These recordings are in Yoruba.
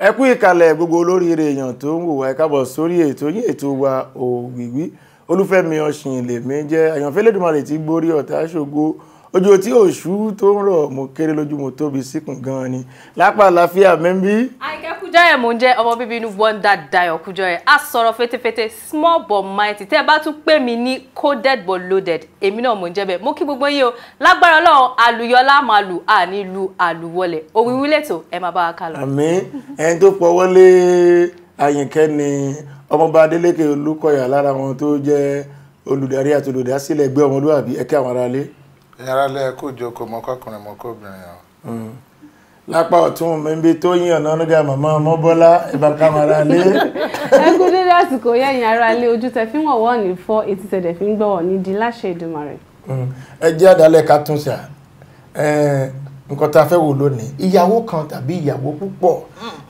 ẹ kú ìkàlẹ̀ gbogbo olóríire èèyàn tó ń wò wá ẹ káàbọ̀ sórí ètò yín ètò wa Òwìwí. Olúfẹ́mi Ọ̀ṣìn lèmi jẹ́ àyànfẹ́ Elédùmarè tí gbórí ọ̀tá ṣògo ojú tí òṣù tó ń rọ̀ mo kéré lójú mo tóbi síkùn gan ni lápá àlàáfíà mẹ́bí. Àyìnkẹ́ Kújọyè mò ń jẹ́ ọmọ bíbí inú Wonder Dayo Kújọyè a sọ̀rọ̀ fetefete small but mighty tẹ́ ẹ bá tún pè mí ní coded but loaded èmi náà mò ń jẹ́ bẹ́ẹ̀ mo kí gbogbo yín o lágbára Ọlọ́run àlùyọlá máa lù àní lu àlùwọlẹ̀ Òwìwí lẹ́tọ̀ ẹ máa bá wa kálọ. Àmín. Ẹni tó pọ̀ wọlé Àyìnkẹ́ ni ọmọọba Adélékè Olúkọ̀yà lára wọn tó jẹ́ olùdarí àti olùdásílẹ̀ ẹgbẹ́ ọmọlúwàbí ẹ̀kẹ́ àwọn aráalé. Ìyára lẹ́ kó jókòó mọ́kọ́kùnrin mọ́kọ́bìnrin yàn. Lápá ọ̀tún mẹ́bí tó yìn ọ̀nà nígbà màmá Ọmọbọ́lá ẹ̀bá kámara lé. Ẹ kú dédé àsìkò yẹ̀yìn ara lé ojú tẹ fi ń wọ̀wọ́ ní fọ́ etí tẹ̀dẹ̀ fi ń gbọ́wọ̀ ní di láṣẹ Èdùmàrè. Ẹ jẹ́ àdálẹ̀ ká tún ṣà nǹkan tá a fẹ́ wò lónìí ìyàwó kan tàbí ìyàwó púpọ̀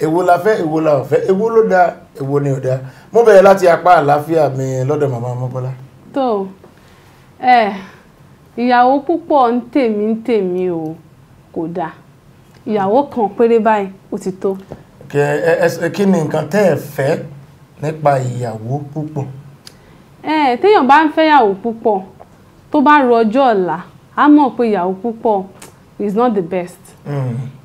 èwo la fẹ́ èwo la ò fẹ́ èwo ló dáa èwo ni ò dáa. Mo bẹ̀rẹ̀ láti apá àlàáfíà mi lọ́dọ̀ màmá Ọmọbọ́lá. Tó ìyàwó púpọ̀ ń tèmi o kò dáa ìyàwó kan péré báyìí ó ti tó. Kí ni nǹkan tẹ́ ẹ fẹ́ nípa ìyàwó púpọ̀? Téèyàn bá ń fẹ́ ìyàwó púpọ̀ tó bá ro ọjọ́ ọ̀la á mọ̀ pé ìyàwó púpọ̀ is not the best.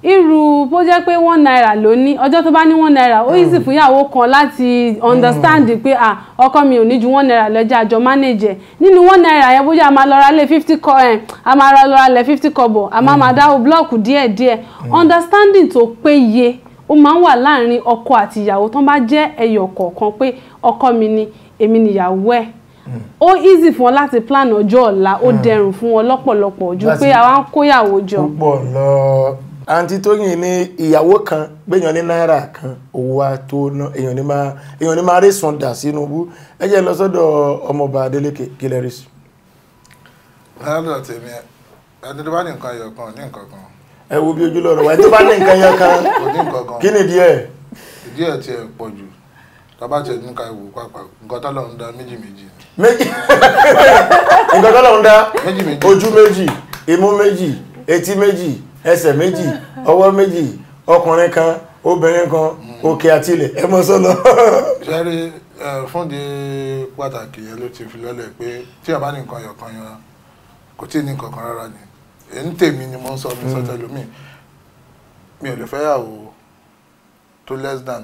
Irú bó jẹ́ pé 1 naira ló ní ọjọ́ tó bá ní 1 naira ó easy fún ìyàwó kan láti understand pé ọkọ mi ò ní ju 1 naira lọ́jà àjọ manage nínú 1 naira yẹn bóyá a máa lọ ra lé 50 coin a máa lọ ra lé 50 kobo a máa dáwó blọ́ọ̀kù díẹ̀díẹ̀ understanding tó péye ó máa ń wà láàrin ọkọ àti ìyàwó tó bá jẹ́ ẹyọ kọ̀ọ̀kan pé ọkọ mi ni èmi nìyàwó ẹ̀ ó easy fún ọ láti plan ọjọ́ ọ̀la ó dẹrùn fún ọ lọ́pọ̀lọpọ̀ ju pé àwa ń kóyàwó jọ. púpọ̀ lọ àǹtí Tóyìn ní ìyàwó kan gbẹ̀yàn ní náírà kan owó wa tó ná èèyàn ní máa rí sùn dà sínú bú ẹ jẹ́ lọ sọ́dọ̀ ọmọọba Adélékè kílẹ̀ rí sí. lọ́dọ̀ tèmi ẹni tó bá ní nǹkan ẹyọ kan ní nǹkan kan. Ẹ wo bí ojú lọ́rọ̀ wáyé tó bá ní nǹkan ẹyọ kan kò ní nǹkan kan. kí ni díẹ̀? díẹ̀ tiẹ̀ pọ̀ jù tọ́ba tiẹ̀ ní ká ìwò pápá nǹkan tó lọ́run dá méjì. nǹkan tó lọ́run dá méjì. ojú méjì imú méjì etí méjì ẹsẹ̀ méjì ọwọ́ méjì ọkùnrin kan obìnrin kan òkè àtilẹ̀ ẹ mọ́ sọ́nà. sẹ́rí fúnde pàtàkì yẹn ló ti fi lọ́lẹ̀ pé tí a bá ní nǹkan ẹyọ kan yẹn kò tí ì ní nǹkan kan rárá ni èyí ń tèmi ni mo ń sọ mi sọ́tẹ̀ lómi mi ò lè fẹ́ yàwó tó less than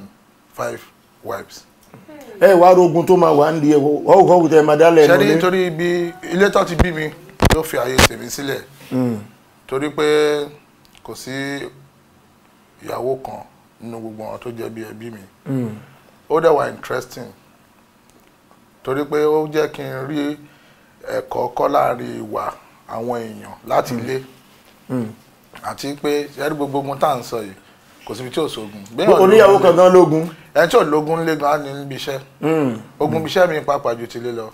5 wives. Ẹ wá rogun tó máa wà ń di ẹwọ ọ̀hún tẹ máa dálẹ̀ ṣẹ́rí nítorí bí ilé tó ti bí mi ló fi àyè tèmi sílẹ̀ torí pé kò sí ìyàwó kan nínú gbogbo àwọn tó jẹ́ bí ẹbí mi ó dẹ̀ wà interesting torí pé ó jẹ́ kí n rí ẹ̀kọ́ kọ́ láàrin ìwà àwọn èèyàn láti ilé àti pé ṣẹ́rí gbogbo ogun tá à ń sọ yìí kò síbi tí ò sógun. oníyàwó kan gan lógun. ẹni tí ò lógun lé gan ní níbi iṣẹ́ ogun ibi iṣẹ́ mi pàápàá ju ti lé lọ.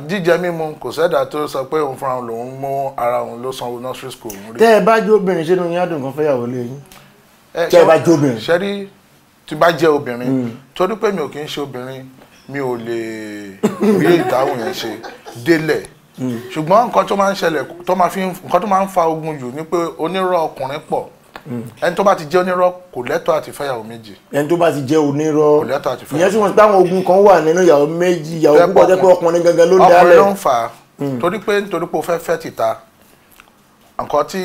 jíjẹ mímu kò sẹ́dà tó sọ pé òun fúnra lòun mú ara òun ló sanwó nursery school rí. Tẹ́ ẹ bá jó obìnrin ṣé ní yádùn kan fẹ́yàwó lé yín. Tẹ́ ẹ bá jó obìnrin. ṣẹ́rí tí bá jẹ́ obìnrin torí pé mi ò kì í ṣe obìnrin mi ò lè rí ìdáhùn yẹn ṣe délẹ̀ ṣùgbọ́n nǹkan tó máa ń ṣẹlẹ̀ nǹkan tó máa ń fa ogun jù ni pé onírọ́ ọkùnrin pọ̀ ẹni tó bá ti jẹ́ onírọ́ kò lẹ́tọ̀ọ́ àti fẹ́yàwó méjì. Ẹni tó bá ti jẹ́ onírọ́ kò lẹ́tọ̀ọ́ àti fẹ́yàwó. ìyẹn tí wọ́n ti táwọn ogun kan wà nínú ìyàwó méjì ìyàwó púpọ̀ jẹ́ pé ọkùnrin gangan ló dálẹ̀. ọkùnrin ló ń fà á torí pé o fẹ́ fẹ́ tìta nǹkan tí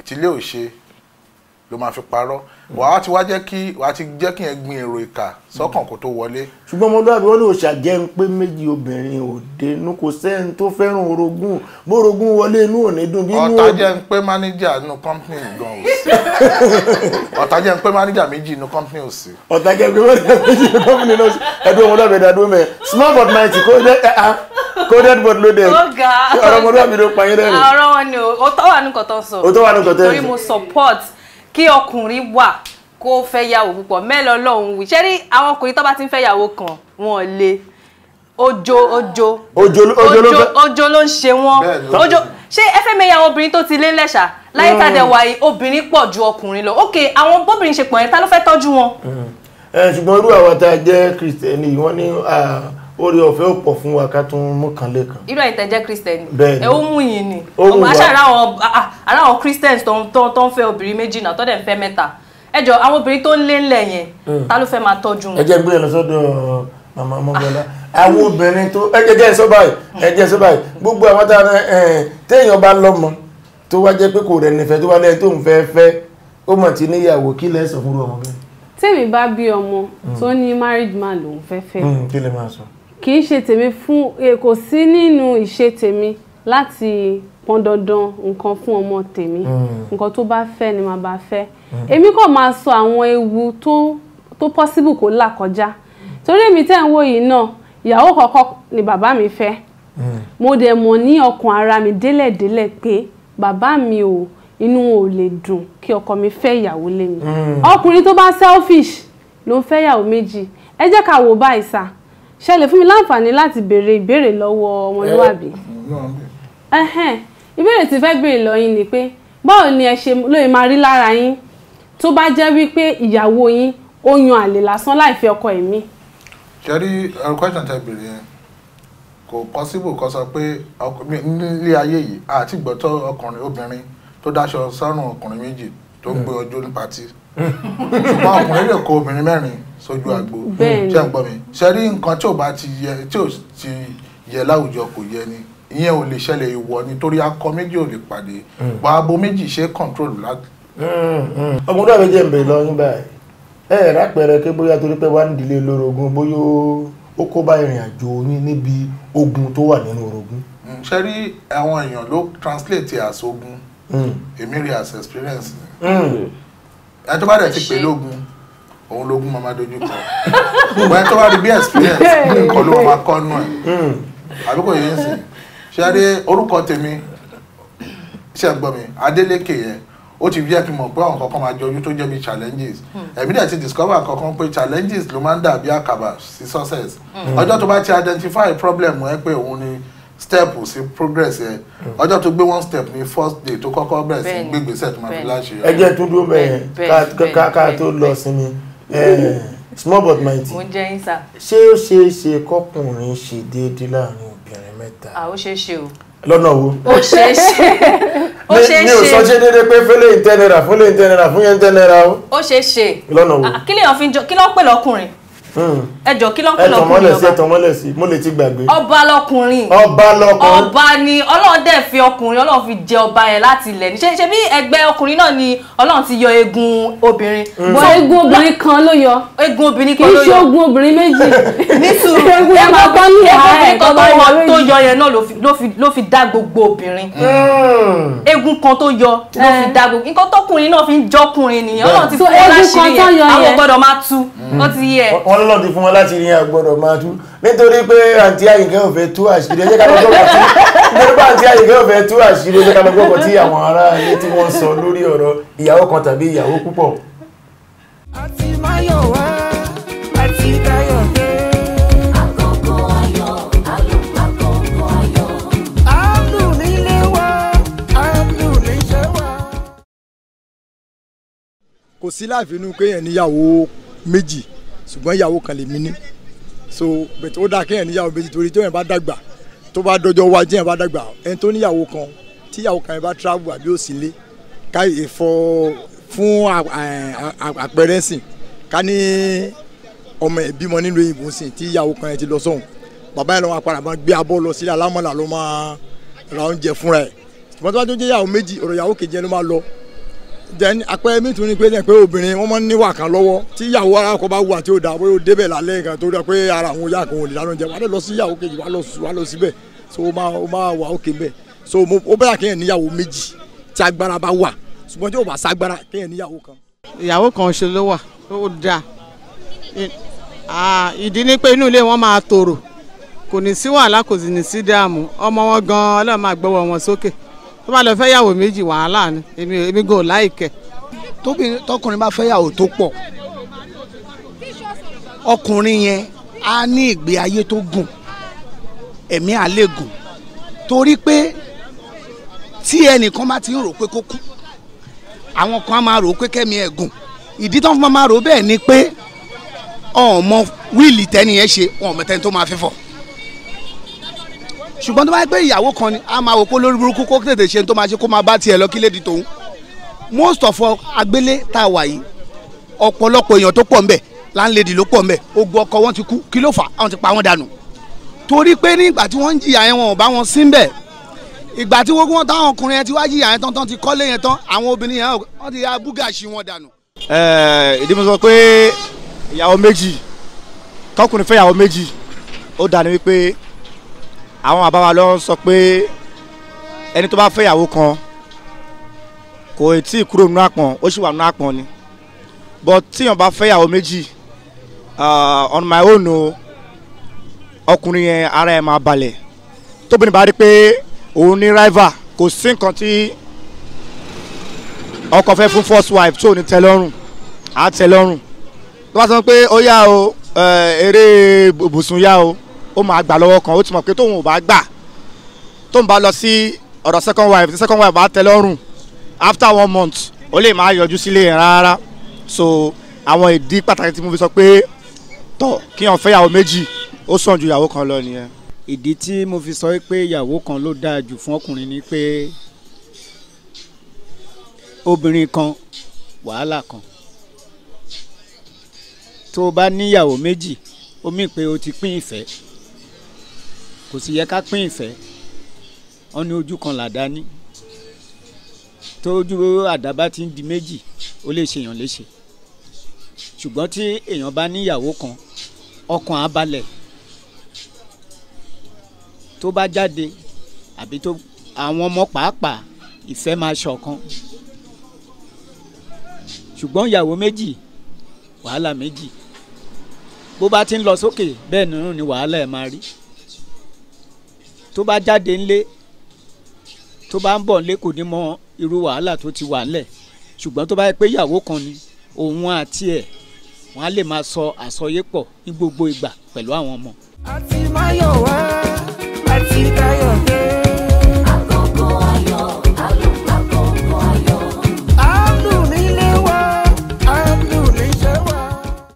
tìlé ò ṣe ló máa fi parọ́ wàá ti jẹ́ kí yẹn gbin èrò ìkà sọ́kàn kó tó wọlé. ṣùgbọ́n ọmọdé wọn ló ṣàjẹ́ ń pé méjì obìnrin òde inú kò sẹ́ni tó fẹ́ràn orogún bórogún wọlé inú ò ní dùn bí inú. ọ̀tá jẹ́ ń pé mánéjà nínú company gan ò sí ọ̀tá jẹ́ ń pé mánéjà méjì nínú company ò sí. ọ̀tá jẹ́ ń pé mánéjà méjì nínú company ò sí ẹ̀dùn ọmọdé àbẹ̀dẹ̀ àdúgbò mẹ́ small but mighty coded but loaded. ọ̀rọ̀ ọmọdé àbẹ̀dẹ̀ pa yín rẹ̀. ọ̀rọ̀ wọn ni ó tọ́ wà ní nǹkan tó ń sọ. ó tọ́ wà ní nǹkan tó ń sọ. torí mo support kí ọkùnrin wà kó fẹ́ yàwó púpọ̀ mẹ́lọ lọ́hùn wí ṣẹ́rí àwọn ọkùnrin tó bá ti ń fẹ́ yàwó kan wọn lè ojo ló ń ṣe wọn ojo ṣé ẹ fẹ́ mẹ́yàwó obìnrin tó ti lé lẹ́ṣà láyé tàdé wáyé obìnrin pọ̀ ju ọkùnrin lọ ok àwọn bóbìnrin ṣe pọ̀ yẹn ta ló fẹ́ tọ́jú wọn. ṣùgbọ́n irú àwọn tá a jẹ́ Kristẹni wọ́n ní orí ọ̀fẹ́ ò pọ̀ fún wa ká tún mú kan lẹ́kan. irú ẹ̀yin tẹ́ jẹ́ Kristẹni ẹ ó mú yín ni ọmọ àṣà ara àwọn Christians tó ń fẹ́ obìnrin méjì náà tó dẹ̀ ń fẹ́ mẹ́ta ẹ jọ àwọn obìnrin tó ń lé ńlẹ̀ yẹn ta ló fẹ́ máa tọ́jú wọn. ẹ jẹ́ gbé lọ sọ́dọ̀ màmá Ọmọbọ́lá àwọn obìnrin tó ẹ jẹ́ sọ báyìí gbogbo àwọn téèyàn bá lọ́mọ tó wá jẹ́ pé kò rẹ̀ nífẹ̀ẹ́ tó wá lẹ́yìn tó ń fẹ́ ó mọ̀ tí níyàwó kí lẹ́ sọ fún ọmọ bẹ́ẹ̀. tèmi bá bí ọmọ tó ní married man lòun fẹ́ kí lè máa sọ. kì í ṣe tèmi fún kò sí nínú ìṣe tèmi láti pọn dandan nǹkan fún ọmọ tèmi nǹkan tó bá fẹ́ ni màá bá fẹ́ èmi kàn máa sọ àwọn ewu tó possible kó là kọjá torí èmi tẹ́ ń wò yìí náà ìyàwó kọ̀ọ̀kan ni bàbá mi fẹ́ mo dẹ̀ mọ̀ ní ọkàn ara mi délẹ̀délẹ̀ pé bàbá mi ò inú wọn ò lè dùn kí ọkọ mi fẹ́ ìyàwó lé mi ọkùnrin tó bá selfish ló ń fẹ́ ìyàwó méjì ẹ jẹ́ ká wò báyìí sá ṣe lè fún mi láǹfààní láti béèrè ìbéèrè lọ́wọ́ ọmọlúwàbí ìbéèrè tí fẹ́ béèrè lọ yín ni pé báwo ni ẹ ṣe lóye máa rí lára yín tó bá jẹ́ wípé ìyàwó yín ó yan àlè lásán láì fẹ́ ọkọ ẹ̀mí. ṣẹ́rí question tẹ́ béèrè yẹn kò possible kó sọ pé nílé ayé yìí àti gbọ́tọ̀ ọkùnrin obìnrin tó dáṣọ sọ́rùn ọkùnrin méjì tó ń gbé ọjọ́ ní pàtí ṣùgbọ́n ọkùnrin lè kó obìnrin mẹ́rin sójú àgbo ṣé ń gbọ́ mi ṣẹ́rí nǹkan tí ò ti yẹ láwùjọ kò yẹ ni ìyẹn ò lè ṣẹlẹ̀ ìwọ nítorí akọ méjì ò lè pàdé bá abo méjì ṣe control láti. ọmọdé àbẹ jẹ́ ìbẹ̀rẹ̀ lọ́yún báyìí rápẹ̀rẹ̀ pé bóyá torí pé wà ń dìlé olórogún bóyá ó kó bá ìrìn àjò yín níbi ogun tó wà nínú orogún. ṣe rí àwọn èèyàn ló translate as ogun èmi rí as experience ni ẹ tó bá dẹ̀ ti pè lógun òun lógun máa dojú kọ wọ́n tó bá rí bí experience nǹkan ló máa kọ́ nù ẹ̀ àbíkò yẹn sì ṣe rí orúkọ tèmi ṣe gbọ́ mi Adélékè yẹn ó ti jẹ́ kí n mọ̀ pé àwọn kankan máa jọjú tó jẹ́ bí challenges ẹ̀mí dẹ̀ ti discover kankan pé challenges ló máa ń dàbí àkàbà sí success ọjọ́ tó bá ti identify problem ẹ pé òun ni step sí progress ẹ ọjọ́ tó gbé one step ní first day tó kọ́kọ́ bẹ̀rẹ̀ sí gbégbèsè tó máa fi láṣẹ. ẹ jẹ́ tó dúró bẹ́ẹ̀ ká tó lọ sinmi small but mighty mo jẹ́ yín sá. ṣé ó ṣeé ṣe kọkùnrin ṣe déédéé láàrin obìnrin mẹ́ta. ó ṣeé ṣe o. lọ́nà wo. ó ṣeé ṣe ó ṣeé ṣe. mi ò sọ ṣe déédéé pé fẹ́lẹ́ ìtẹ́nira fúnlẹ̀ ìtẹ́nira fún yẹn ìtẹ́nira o. ó ṣeé ṣe. lọ́nà wo. kí lèèyàn fi jọ kí ló ń pè lọ́kùnrin. ẹjọ kí ló ń pè lọ́kùnrin ọba. ẹtàn mọ́lẹ̀ sí mo lè ti gbàgbé. ọba lọkùnrin. ọba ni Ọlọ́run dẹ̀ fi ọkùnrin Ọlọ́run fi jẹ ọba yẹn láti ilẹ̀ ní ṣe bí ẹgbẹ́ ọkùnrin náà ni Ọlọ́run ti yọ eegun obìnrin. bọ eegun obìnrin kan ló yọ. eegun obìnrin kan ló yọ. kì í ṣe ogun obìnrin méjì. nísùúrù eegun obìnrin kan tó yọ yẹn náà ló fi dá gbogbo obìnrin. eegun kan tó yọ ló fi dá gbogbo nǹkan tọkùnrin náà fi ń jọkùnrin nìyẹn Ọlọ́run ti fún wọn láṣìírí yẹn àwọn gbọ́dọ̀ máa tú ó ti yẹ. wọ́n lọ́ọ́ ti fún wọn láti rí agbọ́dọ̀ máa tú nítorí pé àǹtí Àyìnkẹ́ ò fẹ́ tú àṣírí ẹjẹ́ ká lọ gbọ́kọ̀ tí nítorí pé àǹtí Àyìnkẹ́ ò fẹ́ tú àṣírí ẹjẹ́ ká lọ gbọ́kọ̀ tí àwọn ará ilé tí wọ́n sọ lórí ọ̀rọ̀ ìyàwó kan tàbí ìyàwó púpọ̀. àti máyọ̀ wá àti dáyọ̀ dé. àkókò ayọ̀ àkókò ayọ̀. àánú nílé wa àánú níṣẹ́ wa. kò sí láàfin kéèyàn níyàwó méjì ṣùgbọ́n ìyàwó kan lè mí ní so bẹ̀tẹ̀ ó dáa kéèyàn níyàwó méjì torí tó yẹn bá dàgbà tó bá dọjọ́ wájú yẹn bá dàgbà ẹni tó níyàwó kan tí ìyàwó kan yẹn bá travel àbí ó sì lé káyè fún àpẹẹrẹ sìn ká ní ọmọ ẹ̀ bímọ nílùú òyìnbó sìn tí ìyàwó kan yẹn ti lọ sọ́hùn bàbá yẹn lọ́wọ́ apàdà máa gbé abọ́ lọ sílẹ̀ alámọ̀là ló máa ra oúnjẹ fúnra ẹ̀ ṣùgbọ́n tó bá tó jẹ́ ìyàwó méjì ọ̀rọ̀ ìyàwó kejì yẹn ló máa lọ then àpẹẹrẹ mi tún ní pé obìnrin wọn máa ń níwà kan lọ́wọ́ tí ìyàwó ara kọ bá wù àti òdà bóyá ó débẹ̀ lálẹ́ kan tó dá pé ara àwọn ìyá kan ò lè dáná jẹ wà á lọ sí ìyàwó kejì wà á lọ síbẹ̀ so ó máa wà ókè bẹ́ẹ̀ so ó bẹ́ẹ̀ kéèyàn níyàwó méjì tí agbára bá wà ṣùgbọ́n tí ó bá ságbára kéèyàn níyàwó kan. ìyàwó kan ṣe ló wà ó dáa ìdí ni pé inú ilé wọn máa tòrò kò ní sí wàhálà kò sì ní sí dààmú ọmọ wọn gan Ọlọ́run máa gbọ́wọ́ wọn sókè tó bá lọ fẹ́ yàwó méjì wàhálà ni èmi gò láìkẹ́. tọkùnrin bá fẹ́ yàwó tó pọ̀ ọkùnrin yẹn á ní ìgbé ayé tó gùn ẹ̀mí á lè gùn torí pé tí ẹnìkan bá ti ń rò pé kó kú àwọn kan á máa rò pé kẹ́mi ẹ̀ gùn ìdí tó ń máa rò bẹ́ẹ̀ ni pé ọmọ wíìlì tẹ́ni yẹn ṣe ọmọ tẹ́ni tó máa fẹ́ fọ́ ṣùgbọ́n tó bá yẹ pé ìyàwó kan ni a máa wò pé lórí burúkú kó tètè ṣe tó máa ṣe kó máa bá tiẹ̀ lọ kí lédi tòun most of all agbélé tá a wà yìí ọ̀pọ̀lọpọ̀ èèyàn tó pọ̀ ńbẹ̀ láńlẹ́dì ló pọ̀ ńbẹ̀ ogun ọkọ wọn ti kú kí ló fà á àwọn ti pa wọn dànù torí pé nígbà tí wọ́n ń jìyà yẹn wọn ò bá wọn sí ńbẹ̀ ìgbà tí wọ́n táwọn ọkùnrin yẹn ti wá jìyà yẹn tán ti kọ́lé yẹn tán àwọn obìnrin yẹn wọ́n ti ya búgàṣì wọn dànù. ìdí mo sọ pé ìyàwó méjì tọkùnrin fẹ́ ìyàwó méjì ó dàní wípé àwọn àbáwá lọ sọ pé ẹni tó bá fẹ́ ìyàwó kan kò tí ì kúrò nínú àpọ̀n ó sì wà nínú àpọ̀n ni but tíyàn bá fẹ́ ìyàwó méjì on my own o ọkùnrin yẹn ara ẹ̀ máa balẹ̀ tóbìnrin bá rí pé òun ní rival kò sí nǹkan tí ọkọ fẹ́ fún first wife tí ò ní tẹ́lọ́rùn á tẹ́lọ́rùn tó bá sọ pé ó yá o eré ibùsùn yá o ó máa gbà lọ́wọ́ kan ó ti mọ̀ pé tóun ò bá gbà tóun bá lọ sí ọ̀dọ̀ second wife bá tẹ́lọ́rùn after 1 month ó lè máa yọjú sílé yẹn rárá so àwọn ìdí pàtàkì tí mo fi sọ pé tọ̀ kíyàn fẹ́ ìyàwó méjì ó sàn ju ìyàwó kan lọ nìyẹn. ìdí tí mo fi sọ pé ìyàwó kan ló dáa jù fún ọkùnrin ni pé obìnrin kan wàhálà kan tó o bá níyàwó méjì ó mì pé o ti pín ìfẹ́ kò sì yẹ ká pín ìfẹ́ wọn ní ojú kan làdá ní tó ojú àdá bá ti ń di méjì ó lè ṣèyàn léṣe ṣùgbọ́n tí èèyàn bá níyàwó kan ọkàn á balẹ̀ tó bá jáde àbí tó àwọn ọmọ pàápàá ìfẹ́ máa ṣọ̀kan ṣùgbọ́n ìyàwó méjì wàhálà méjì bó bá ti ń lọ sókè bẹ́ẹ̀ nínú ni wàhálà ẹ̀ máa rí tó bá jáde ńlé tó bá ń bọ̀ ńlé kò ní mọ irú wàhálà tó ti wà ńlẹ̀ ṣùgbọ́n tó bá yẹ pé ìyàwó kan ni òun àti ẹ̀ wọ́n á lè máa sọ àsọyépọ̀ ní gbogbo ìgbà pẹ̀lú àwọn ọmọ. àti máyọ̀ wá àti káyọ̀ dé. àkókò ayọ̀ àkókò ayọ̀. àlù nílé wa àlù níṣẹ́ wa.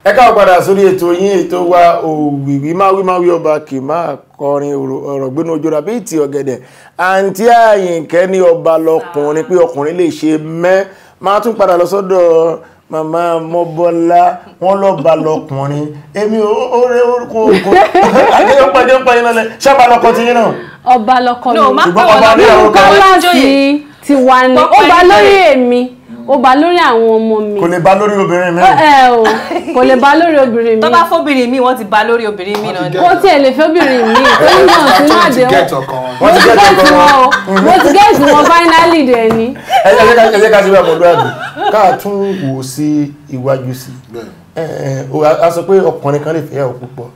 ẹ káwọ́ padà sórí ètò yín ètò wa òwìwí máwí ọba kì máa kọrin ọ̀rọ̀ gbénu ojúra bíi ti ọ̀gẹ̀dẹ̀ àǹtí Àyìnkẹ́ ní ọba lọkùnrin pé ọkùnrin lè ṣe mẹ́ máa tún padà lọ sọ́dọ̀ màmá Mọ́bọ́lá wọn lọ́ba lọkùnrin èmi orúkọ ogun àjẹyọpàjẹ pa iná lẹ ṣábà lọkọ ti yín náà. ọba lọkọ mi ṣùgbọ́n ọba ní àwọn kan láti tiwa ni ó bá lórí èmi ó bá lórí àwọn ọmọ mi. kò lè bá lórí obìnrin mi. kò lè bá lórí obìnrin mi. tó bá fóbìnrin mi wọ́n ti bá lórí obìnrin mi náà ni. kó tiẹ̀ lè fẹ́ obìnrin mi torí náà sínú àdéhùn mo ti gẹ́ẹ̀tì wọn o mo ti gẹ́ẹ̀tì wọn finally dẹ̀ ni. ẹ jẹ́ ká ṣe bá ọmọdé àgbẹ̀ ká tún wò sí iwájú sí a sọ pé ọkùnrin kan lè fẹ́ ìyàwó púpọ̀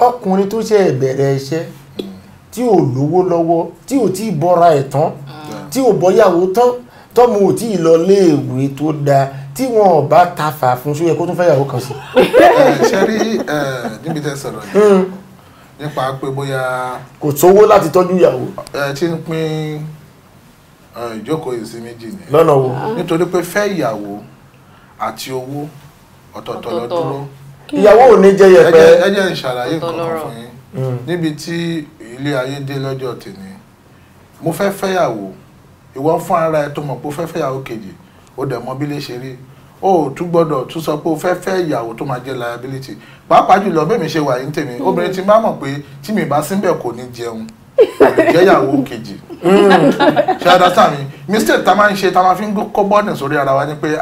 ọkùnrin tó ṣe bẹ̀rẹ̀ iṣẹ́ tí ò lówó lọ́wọ́ tí ò tí ì bọ́ra ẹ̀ tán tí ò bọ́yàwó tán tọ́mù ò tí ì lọ léèwé tó dáa tí wọn ò bá ta fà fún ṣó yẹ kó tún fẹ́ ìyàwó kan sí. ṣe rí níbi tẹ́ sọ̀rọ̀ yìí nípa pé bóyá kò sówó láti tọ́jú ìyàwó. tí ń pín ìjókòó yìí sí méjì ni lọ́nà wo. nítorí pé fẹ́ ìyàwó àti owó ọ̀tọ̀ọ̀tọ̀ ló dúró. ìyàwó ò ní jẹ́ yẹpẹ. ẹ jẹ́ ìṣàlàyé nǹkan fún yín níbi tí ilé ayé dé lọ́jọ́ tèmi mo fẹ́ fẹ́yàwó ìwọ fún ara ẹ tó mọ̀ pé o fẹ́ fẹ́yàwó kejì ó dẹ̀ mọ̀ bí lè ṣe rí o tún gbọ́dọ̀ tún sọ pé o fẹ́ fẹ́ ìyàwó tó máa jẹ́ liability pàápàá jùlọ bẹ́ẹ̀ mi ṣe wà yín tèmi obìnrin tí bá mọ̀ pé tí mi bá síbẹ̀ kò ní jẹun kò lè jẹ́ ìyàwó kejì ṣe understand mi mistake tá máa ń ṣe tá máa fi ń kó bọ́ọ̀nì sórí ara wa ni pé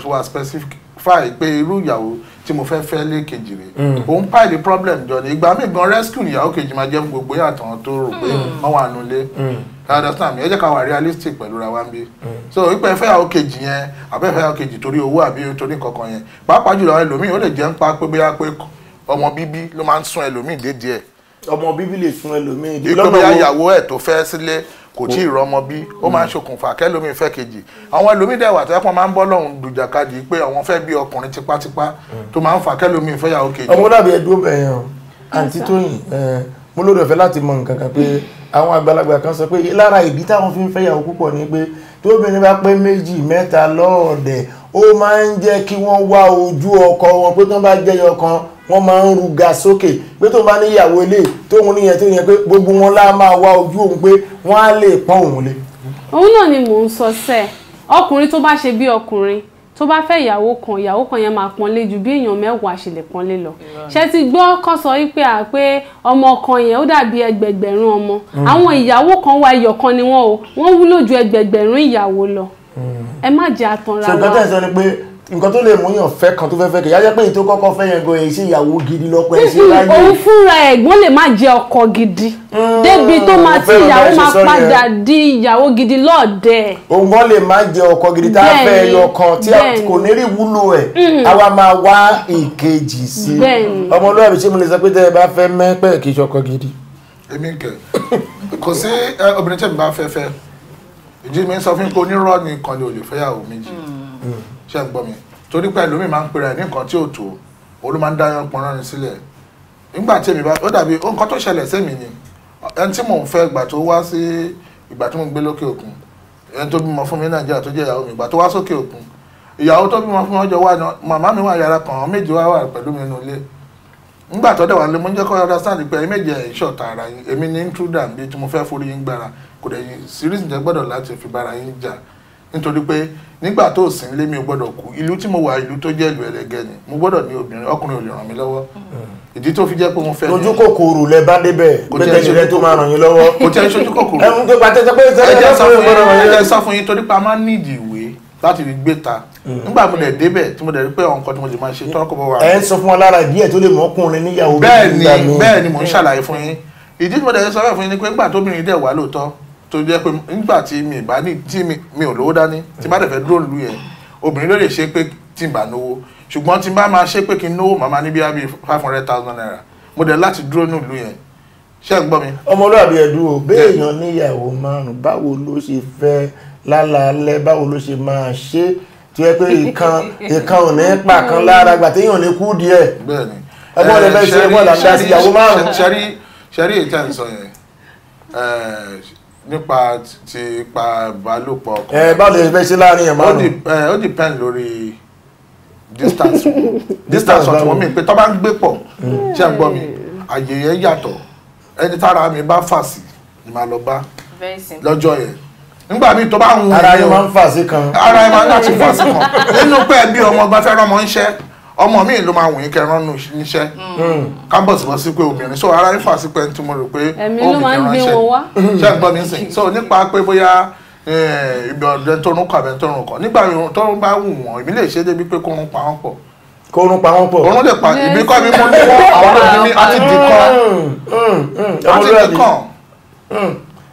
wà specify pé irú ìyàwó tí mo fẹ́ fẹ́ lé kejì rẹ̀ òun pàìlì problem jọ ni ìgbà míì gan rescue ìyàwó kejì máa jẹ́ fún gbogbo yàtọ̀ tó rò pé wọ́n wà nulẹ̀ understand mi ẹ jẹ́ ká wà realistic pẹ̀lú ra wa ń bí so ìpẹ́ fẹ́yàwó kejì yẹn àbẹ́ fẹ́yàwó kejì torí owó àbí torí kankan yẹn pàápàá jùlọ ẹlòmíì ó lè jẹ́ ń pa pé bóyá pé ọmọ bíbí ló máa ń sún ẹlòmíì dé díẹ̀ ọmọ bíbí lè sún ẹlòmíì dé lọ́nà bóyá ìyàwó ẹ̀ tó fẹ́ sílé kò tí ì rọmọ bí ó máa ń ṣokùnfà kẹlòmíì fẹ́ kejì àwọn ẹlòmíì dẹ̀ wà tó yẹ kó máa ń bọ́ lọ́hùn dùjàkadì pé àwọn fẹ́ bí ọkùnrin tipátipá tó máa ń fà kẹlòmíì fẹ́yàwó kejì. ọmọ dàbí ẹdún ẹyàn àǹtí Tóyìn mo lórí ọ̀fẹ́ láti mọ nǹkan kan pé àwọn àgbàlagbà kan sọ pé lára ìdí táwọn fi ń fẹ́yàwó púpọ̀ ni pé tí obìnrin bá pé méjì mẹ́ta lọ́ọ̀dẹ̀ ó máa ń jẹ́ kí wọ́n wá ojú ọkọ wọn pé tó bá jẹ́yọ kan wọ́n máa ń ruga sókè pé tó bá níyàwó ilé tóun níyẹn tó yẹn pé gbogbo wọn lá máa wá ojú òun pé wọ́n á lè pọ́n òun lé. òun náà ni mò ń sọ sẹ́ẹ̀ ọkùnrin tó bá ṣe bí ọkùnrin tó bá fẹ́ ìyàwó kan yẹn máa pọ́nlé ju bí èèyàn 10 ṣe lè pọ́nlé lọ ṣe ti gbọ́ kọ́ sọ wípé pé ọmọ kan yẹn ó dàbí ẹgbẹgbẹ̀rún ọmọ àwọn ìyàwó kan wá iyọ̀ kan ni wọ́n wúlò ju ẹgbẹgbẹ̀rún ìyàwó lọ ẹ má jẹ́ àtànra wa. ṣùgbọ́n tẹ̀ sọ ni pé nǹkan tó lè mú yàn fẹ́ kan tó fẹ́ kì í yájẹ́ pé èyí tó kọ́kọ́ fẹ́ yẹn gan èyí sí ìyàwó gidi lọ́pọ̀ ẹ̀ sí láyé. òun fúnra ẹ̀gbọ́n lè má jẹ́ ọkọ gidi débi tó máa tí ìyàwó máa padà di ìyàwó gidi lọ́ọ̀dẹ̀. òun gan lè má jẹ́ ọkọ gidi tá a fẹ́ ẹyọ kan tí kò ní rí wúlò ẹ̀ àwa máa wá ìkejì sí i. ọmọlúwàbí ṣé mo lè sọ pé tẹ́ ẹ bá fẹ́ mẹ́pẹ́ kì í ṣọkọ gidi. èmi kẹ kò sí obìnrin tẹ́mi bá fẹ́ ìdí mi sọ fún mi pé onírọ́ nìkan ni ò lè fẹ́yàwó méjì ṣe ń gbọ́ mi torí pé ẹlòmíì máa ń pera ẹ̀ ní nǹkan tí ò tó olú máa ń dá yan pọnrán ni sílẹ̀ nígbà tí èmi bá ó dàbí nǹkan tó ṣẹlẹ̀ sẹ́mi ni ẹni tí mò ń fẹ́ ìgbà tó wá sí ìgbà tí mo ń gbé lókè òkun ẹni tó bímọ fún mi Nàìjíríà tó jẹ́ ìyàwó mi ìgbà tó wá sókè òkun ìyàwó tó bímọ fún mi ọjọ́ wà ní màmá mi wà yàrá kan àwọn méjì wà pẹ̀lú mi nínú ilé nígbà tó dẹ̀ wà lé mo ń jẹ́ kọ́ understand pé ẹ̀yin méjì ẹ̀ ṣọ̀tá ara yín èmi ní intruder bí tí mo fẹ́ forí yín gbára kò dẹ̀ yín series jẹ́ gbọ́dọ̀ láti fi bára yín jà nítorí pé nígbà tó sì ń lé mi ò gbọ́dọ̀ kú ìlú tí mo wà ìlú tó jẹ́ ìlú ẹlẹ́gẹ́ ni mo gbọ́dọ̀ ní obìnrin ọkùnrin ò lè ràn mí lọ́wọ́ ìdí tó fi jẹ́ pé mo fẹ́ ní. ojú kòkòrò lẹ bá débẹ̀ gbẹ́tẹ̀sílẹ̀ tó máa ràn yín lọ́wọ́. kò tẹ́ ṣojú kòkòrò. ẹ mú pé pàtẹ́sẹ́ pé ẹ jẹ́ sọ fún yín torí pé a máa ń nídìí ìwé láti fi gbé ta nígbà mo dẹ̀ débẹ̀ tí mo dẹ̀ rí pé àwọn nǹkan tí mo lè máa ṣe tọ́kọ̀ bọ̀ wá. ẹ ń sọ fún wọn lára ìdí ẹ̀ tó lè mọ́kùnrin níyàwó. bẹ́ẹ̀ ni mò ń ṣàlàyé fún yín ìdí tí mo dẹ̀ sọ fún yín ni pé nígbà tóbìnrin dẹ̀ wá lóòótọ́ tó jẹ́ pé nígbà tí mi bá ní tí mi ò lówó dání tí bá dẹ̀ fẹ́ dúró nílùú yẹn obìnrin ló lè ṣe pé tí n bá náwó ṣùgbọ́n tí n bá máa ṣe pé kí n náwó màmá ní bí i 500,000 naira mo dẹ̀ láti dúró nílùú yẹn ṣé ń gbọ́ mi. ọmọlúwàbí ẹ̀dùn ò béèyàn níyàwó márùn-ún báwo ló ṣe fẹ́ lálaalẹ́ báwo ló ṣe máa ṣe tí ó yẹ pé ìkan ò ní pa kan lára gbà téèyàn lè kú díẹ̀. bẹ́ẹ̀ni ẹgbọ́n lè fẹ́ ṣe ẹgbọ́n làǹdà sí ìyàwó márùn-ún. ṣẹ́rí èyí tí a ń sọ yẹn nípa ti ipa ìbálòpọ̀ ọkùnrin. báwo lè fẹ́ ṣe láàrin ẹ̀ márùn-ún. ó depend lórí distance ọ̀tún wọn mi pé tó bá ń gbé pọ̀ ṣé ń gbọ́ mi àyè yẹn yàtọ̀ ẹni tára mi bá fà sí ni màá lọ bá lọ́jọ́ yẹn nígbà míì tó bá ń wù ara yẹn máa ń fà sí kan. ara yẹn máa ń láti fà sí kan nínú pé ẹbí ọmọ ọgbà fẹ́ràn ọmọ ń ṣẹ́ ọmọ mi ló máa wù yín kẹran níṣẹ́ kábọ̀sì bọ́ sí pé obìnrin so ara yín fà sí pé tí mo rò pé ẹ̀mí ló máa ń gbé wọn wá. ṣé ń gbọ́ mi sìn so nípa pé bóyá ibi ọ̀dẹ tó rún kọ àbẹ̀ tó rún kọ nígbà tó rún bá wù wọ́n èmi lè ṣe é débi pé kó rún pa wọ́n pọ̀. kó rún pa wọ́n pọ̀. òun lè pa ìbí kọ́ mi mo ní wọ́n àwọn ọ̀dọ́ mi àti dìkan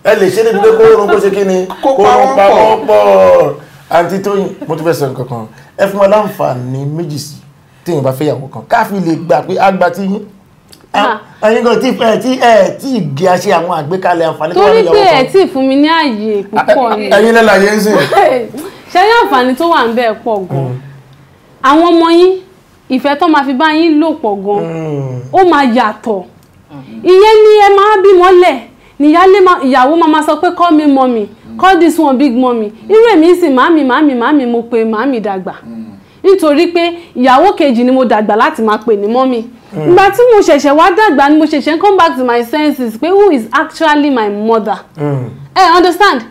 ẹ lè ṣe é débi pé kó rún kó ṣe kí ni kó rún pa wọ́n pọ̀ àǹtí Tóyìn mo tún fẹ́ sọ nǹkan kan ẹ fún wa láǹfààní méjì sí téèyàn bá fẹ́ yàwó kan káfí lè gbà pé àgbà tí yín ẹ̀yin gan tí gé a ṣe àwọn àgbékalẹ̀ àǹfààní tó wà ní ìyàwó kan. torí pé ẹ tí fún mi ní ààyè púpọ̀ ni. ẹ̀yin lẹ́la yẹn ń sìn. ṣé ní àǹfààní tó wà ń bẹ́ẹ̀ pọ̀ gan-an àwọn ọmọ yín ìfẹ́ tó máa fi bá yín lò pọ̀ gan-an ó máa yàtọ̀ ìyẹn ni ẹ máa bímọ lẹ̀ níyálé ìyàwó máa sọ pé call me mommy call this one big mommy irú èmi sì màmí mo pe màmí dàgbà nítorí pé ìyàwó kejì ni mo dàgbà láti máa pè ní mọ́mì ìgbà tí mo ṣẹ̀ṣẹ̀ wá dàgbà ni mo ṣẹ̀ṣẹ̀ come back to my senses pé who is actually my mother understand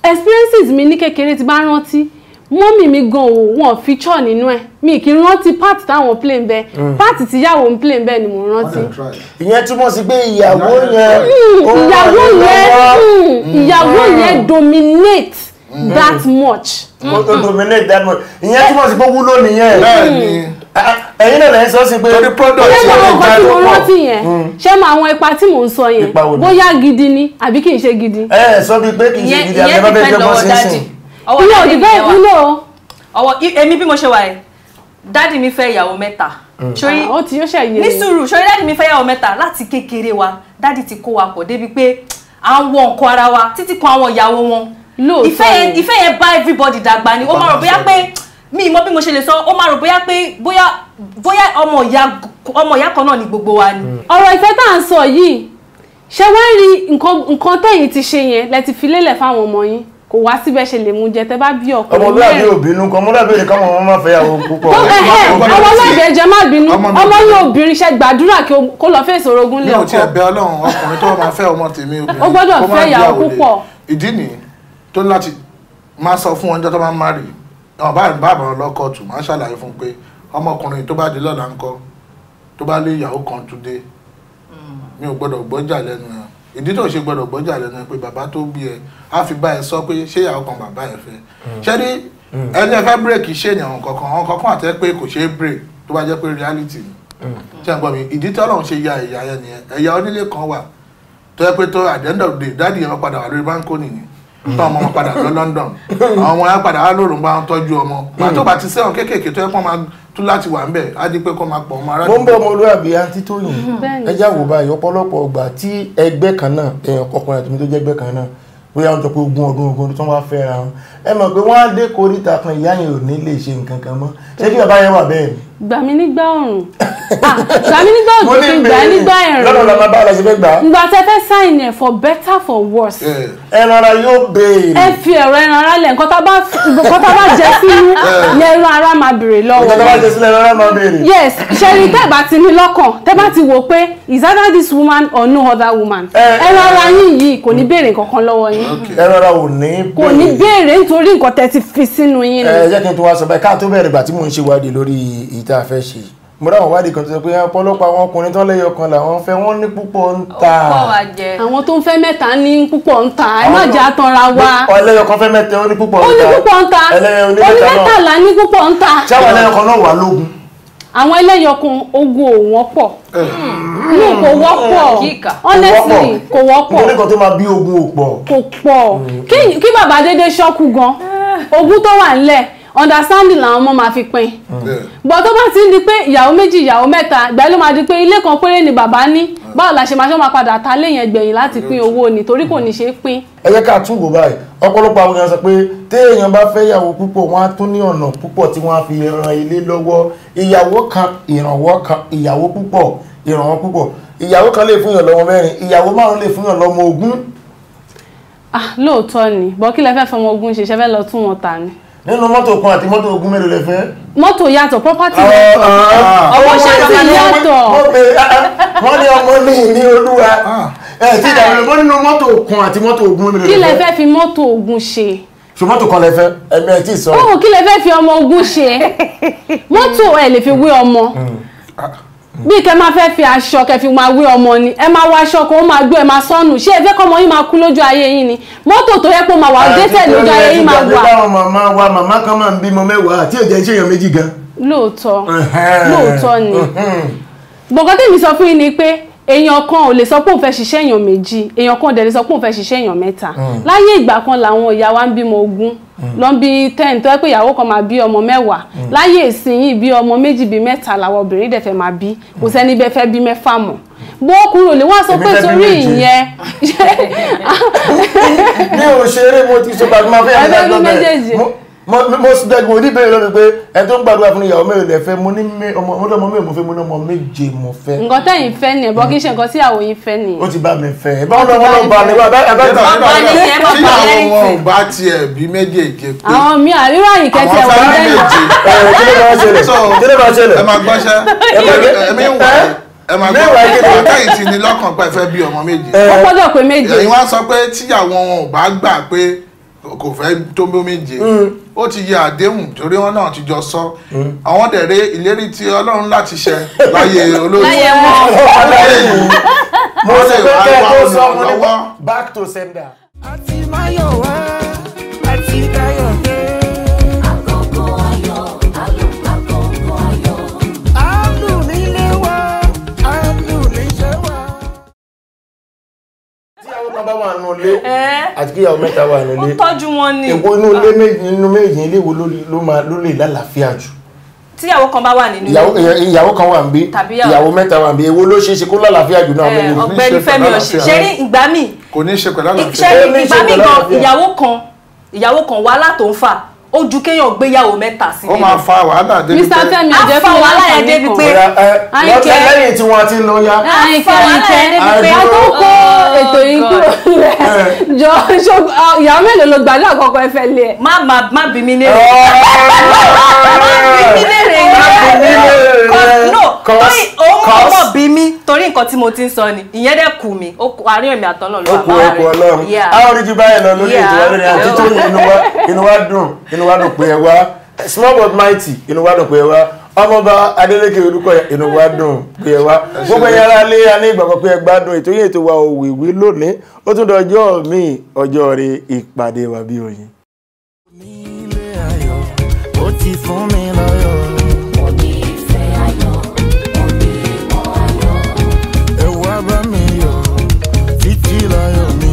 experiences mi ní kékeré ti bá rántí mọ́mì mi gan wọn feature nínú ẹ̀ mi kì í rántí part táwọn play ń bẹ part tíyàwó ń play ń bẹ ni mo rántí. ìyẹn túmọ̀ sí pé ìyàwó yẹn dominate that much. Dominate that much. ìyẹn túmọ̀ sí pé wúlò nìyẹn. ẹ̀yin náà lẹ́yìn sọ sí pé product ṣe é jáde pọ̀. ṣé mo àwọn ipa tí mò ń sọ yẹn bóyá gidi ni àbí kì í ṣe gidi. sọ bíi pé kì í ṣe gidi àbí ẹ bá bẹ́ẹ̀ jẹ́ bọ́ sínsìn. ilé òdì bẹ́ẹ̀ wúlò. ọwọ́ èmi bí mo ṣe wà ẹ́ dádì mi fẹ́ ìyàwó mẹ́ta. ó ti yóò ṣe yé mi. ní sùúrù ṣorí dádì mi fẹ́ ìyàwó mẹ́ta láti kékeré wa dádì ti kó wa pọ̀ débi pé à ń wọ nǹkan ara wa títí kan àwọn ìyàwó wọn. ìfẹ́ yẹn bá everybody dàgbà ni ó máa rò bóyá pé mi mọ̀ bí mo ṣe lè sọ ó máa rò bóyá pé bóyá ọmọ ìyá kan náà ni gbogbo wa ni. ọ̀rọ̀ ìfẹ́ tá à ń sọ yìí ṣé wá rí nǹkan tẹ̀yìn ti ṣe yẹn lẹ ti fi lélẹ̀ fáwọn ọmọ yín kò wá síbẹ̀ ṣe lè mú jẹ tẹ bá bí ọkọ ọmọlúwàbí obìnrin kan ọmọlúwàbí nìkan wọn máa fẹ́ yàwó púpọ̀. ọmọlúwàbí ẹjẹ má bínú ọmọ yín obìnrin ṣe gbàdúrà kó lọ fèsì orogún lé ọkọ. mi ò tiẹ̀ bẹ Ọlọ́run ọkùnrin tó máa fẹ́ ọmọ tèmi obìnrin ó gbọ́dọ̀ fẹ́ yàwó púpọ̀. ìdí nìyí tó láti máa sọ fún ọjọ́ tó máa ń márì bàbá ọlọ́kọ̀tù máa ṣàlàyé fún pé ọmọkùnrin tó bá di lọ́la ńkọ́ tó bá lé ìyàwó kan tún dé mi ò gbọ́dọ̀ gbọ́jà lẹ́nu ẹ̀ ìdí tó ṣe gbọ́dọ̀ gbọ́jà lẹ́nu ẹ̀ pé bàbá tó bí ẹ á fi bá ẹ sọ pé ṣé ìyàwó kan bàbá ẹ fẹ́ ṣé ní ẹni ẹ fẹ́ bírèkì ṣé ènìyàn kankan àwọn kankan àti pé kò ṣeé bírèkì tó bá jẹ́ pé reality ni ṣé ẹ gbọ́ mi ìdí tí Ọlọ́run ṣe ya ẹ̀yà yẹn nìyẹn ẹ̀yà onílé kan wà tó yẹ pé tó at the end of the day dáàdì yẹn padà wà lórí báńkò nìyí tó ọmọ wọn padà lọ London àwọn ọmọ yẹn padà wá lóòrùn bá wọn tọ́jú ọmọ pàtó bá ti sẹ́wọ̀n kéékèèké tó yẹ kó máa tún láti wà ńbẹ̀ á di pé kó máa pọ̀ ọmọ aráàlú. mo ń bọ́ ọmọlúwàbí àǹtí Tóyìn ẹjá wò báyìí ọ̀pọ̀lọpọ̀ ọgbà tí ẹgbẹ́ kan náà èèyàn ọkùnrin àti mi tó jẹ́ ẹgbẹ́ kan náà bóyá wọn jọ pé ogún ọdún tó wá fẹ́ ra wọn ẹ mọ̀ pé wọ́n á dé koríta kan ìyá yẹn ò ní lè ṣe nǹkan kan mọ́ ṣé kí bàbá yẹn wà bẹ́ẹ̀ ni. gbà mí nígbà ọ̀rùn gbà mí nígbà ọ̀rùn tó fi gbà nígbà ẹ̀rùn lọ́dọ̀ la máa bá ara ṣe fẹ́ gbà á. ìgbà tẹ fẹ́ sign ẹ̀ for better for worse. ẹran ara yóò béèrè. ẹ fi ẹ̀rọ ẹran ara lẹ̀ nǹkan tá bá jẹ sínú ni ẹran ara máa béèrè lọ́wọ́. nǹkan tá bá jẹ sílẹ̀ ẹran ara máa béèrè. yes ṣẹ́ni tẹ́ bá ti ní lọ́kàn tẹ́ bá ti wò pé is either this woman or no other woman ẹran ara yín yìí kò ní béèrè kankan lọ́wọ́ yín. ẹran ara ò ní béèrè. kò ní béèrè nítorí nǹkan tẹ́ ti fi sínú yín. ẹ jẹ́ kí n tó wá sọ báyìí ká tó bẹ̀rẹ̀ ìgbà tí mò ń ṣèwádìí lórí ìta fẹ́ ṣe mo dáwọn wádìí kan tó sọ pé ọ̀pọ̀lọpọ̀ àwọn ọkùnrin tó lẹ́yọ kan làwọn fẹ́ wọ́n ní púpọ̀ ń ta. àwọn tó ń fẹ́ mẹ́ta ní púpọ̀ ń ta ẹ má jẹ́ àtọ̀ra wa. ẹlẹ́yọ kan fẹ́ mẹ́ta ó ní púpọ̀ ń ta. ó ní púpọ̀ ń ta onímẹ́tàlá ní púpọ̀ ń ta. ṣáwọn ẹlẹ́yọ kan náà wà lógun. àwọn ẹlẹ́yọ kan ogun ò wọ́pọ̀. kò wọ́pọ̀ honestly kò wọ́pọ̀. mo ní kan tó máa bí ogun ò pọ̀. kò pọ̀ kí bàbá dédé ṣọ́kù gan ogun tó wà nílẹ̀ understanding làwọn ọmọ máa fi pín bọ́ tó bá ti ń di pé ìyàwó méjì ìyàwó mẹ́ta ìgbà ló máa di pé ilé kan péré ni bàbá ní báwo la ṣe máa ṣe máa padà ta léyìn ẹgbẹ̀yìn láti pín owó ni torí kò ní ṣe é pín. ẹ jẹ́ ká túbọ̀ báyìí ọ̀pọ̀lọpọ̀ àwọn èèyàn sọ pé téèyàn bá fẹ́ ìyàwó púpọ̀ wọ́n á tún ní ọ̀nà púpọ̀ tí wọ́n á fi ran ilé lọ́wọ́ ìyàwó kan ìrànwọ́ kan ìyàwó púpọ̀ ìrànwọ́ púpọ̀ ìyàwó kan lè fún yàn lọ́mọ mẹ́rin ìyàwó márùn lè fún yàn lọ́mọ ogún. lóòótọ́ ni bọ́ kí lẹ fẹ́ fọmọ ogún ṣe ṣe fẹ́ lọ tún wọn ta ni. nínú mọ́tò kan àti mọ́tò ogún mélòó lẹ fẹ́. mọ́tò yàtọ̀ property yàtọ̀ ọmọ ṣẹ́yìn yàtọ̀. wọ́n ní ọmọ ní olúwa tí ìdàgbàsókè wọ́n nínú mọ́tò kan àti mọ́tò ogún mélòó lẹ fẹ́. kí lẹ fẹ́ fi mọ́tò ogún ṣe. ṣe mọ́tò kan lẹ fẹ́ ẹ̀mí ẹ̀ tí ì sọ. kí lẹ fẹ́ fi ọmọ ogún ṣe mọ́tò ẹ̀ lè fi wé ọmọ bí kẹ máa fẹ́ fi aṣọ kẹ fi máa wé ọmọ ni ẹ máa wọ aṣọ kan ó máa gbé ẹ máa sọnù ṣé ẹ fẹ́ kọ́ ọmọ yín máa kú lójú ayé yín ni mọ́tò tó yẹ pé ó máa wà outdated lójú ayé yín máa wà. màmá kan máa ń bímọ mẹ́wàá àti èjẹ́ iṣẹ́ èèyàn méjì gan. lóòótọ́ ni gbọ̀ngàn tèmi sọ fún yín ni pé èèyàn kan ò lè sọ pé òun fẹ́ ṣiṣẹ́ èèyàn méjì èèyàn kan ò dẹ̀ lè sọ pé òun fẹ́ ṣiṣẹ́ èèyàn mẹ́ta láyé ìgbà kan làwọn ìyá wa ń bímọ ogún lọ ń bí 10 tó yẹ pé ìyàwó kan máa bí ọmọ mẹ́wàá láyé ìsinyìí bí ọmọ méjì bí mẹ́ta làwọn obìnrin dẹ̀ fẹ́ máa bí kò sẹ́ni bẹ́ẹ̀ fẹ́ bí mẹ́fà mọ́ bó kúrò lè wọ́n sọ pé torí ìyẹn. ní òṣèré mo ti sọ gbàgbọ́ máa fẹ́ yàrá lọ́bẹ̀ẹ́ mo sì dẹ́gbẹ̀ oníbẹ̀rẹ̀ lọ́nà pé ẹni tó ń gbàdúrà fún ìyàwó mẹ́rin lè fẹ́ mo ní ọmọ mẹ́rin mo fẹ́ mo ní ọmọ méje mo fẹ́. nǹkan tẹ́yìn fẹ́ nìyẹn bọ́ kí n ṣe nǹkan tí ìyàwó yín fẹ́ nìyẹn. ó ti bá mi fẹ́ ẹ bá wọn lọ bá mi tí àwọn wọn ò bá tiẹ̀ bí méjèèjì pé. àwọn mi àríwá yìí kẹ́tì ẹ̀wọ̀n lẹ́yìn. kí ló bá ṣẹlẹ̀ ẹ máa gbọ́ṣẹ́ ẹ̀mí ń wà ẹ máa gbọ́ ọ̀tẹ́yìn tí ní lọ́kàn pé fẹ́ bí ọmọ méje. ó gbọ́dọ̀ pé méje. ẹ̀yin wá sọ pé tíyàwó wọn ò bá gbà pé kò fẹ́ tó bí méje ó ti yẹ àdéhùn torí wọn náà ti jọ sọ àwọn dẹ̀rẹ́ ìlérí tí Ọlọ́run láti ṣe láyé olóòtú láyé wọn. mo ṣe pé kẹ́ ẹ tó sọ wọn ní back to sender. àti Máyọ̀wá àti Káyọ̀dé. àkókò ayọ̀ àkókò ayọ̀. àlù nílé wa àlù níṣẹ́ wa. tí àwọn kan bá wà nù ilé àti kí ìyàwó mẹ́ta wà nù ilé ó tọ́jú wọn ni. èwo inú ilé méjì nínú méjì ilé wo ló lè lálàáfíà jù. tíyàwó kan bá wà nínú ìyàwó kan wà ń bí ìyàwó mẹ́ta wà ń bí èwo ló ṣe é ṣe kó lálàáfíà jù náà méjì. ọ̀gbẹ́ni Fẹ́mi Ọ̀ṣìn ṣe rí ìgbà míì kò ní í ṣe pẹ̀lú àlàáfíà. ṣe rí ìgbà míì gan ìyàwó kan wàhálà tó ń fà ó ju kéèyàn gbéyàwó mẹ́ta sí ó máa fa wàhálà débi pé Mr. Fẹ́mi ọjọ́ fa wàhálà yẹn débi pé lẹ́yìn tí wọ́n ti ń lọ ya. àkókò ètò ìkúrò rẹ̀ jọ ìyàwó mélòó ló gbàdúrà àkọ́kọ́ ẹ fẹ́ lé ẹ. má bí mi léèrè. má bí mi léèrè. no torí òun mọ̀ bí mi torí nǹkan tí mo ti ń sọ ni ìyẹn dẹ̀ kù mí àárín èmi àtọ́nà ló wà láàárín. ó kú Ọlọ́run a ó rí ju báyìí lọ lórí ètò ẹ̀rọ àti tó inú wa dùn pé ẹ wá small but mighty inú wa dùn pé ẹ wá ọmọọba Adélékè Olúkọ̀yà inú wa dùn pé ẹ wá gbogbo ẹ̀yin ará lé a ní ìgbàgbọ́ pé ẹ gbádùn ètò yìí ètò wa Òwìwí lónìí ó tún dọjọ́ míì ọjọ́ rẹ ìpàdé wa bí oyin. Nílé ayọ̀ ó ti fún mi láyọ̀. Mo ní ìfẹ́ ayọ̀, mo ní ìmọ̀ ayọ̀. Ẹ wá bá mi yọ̀ títí láyọ̀ mi.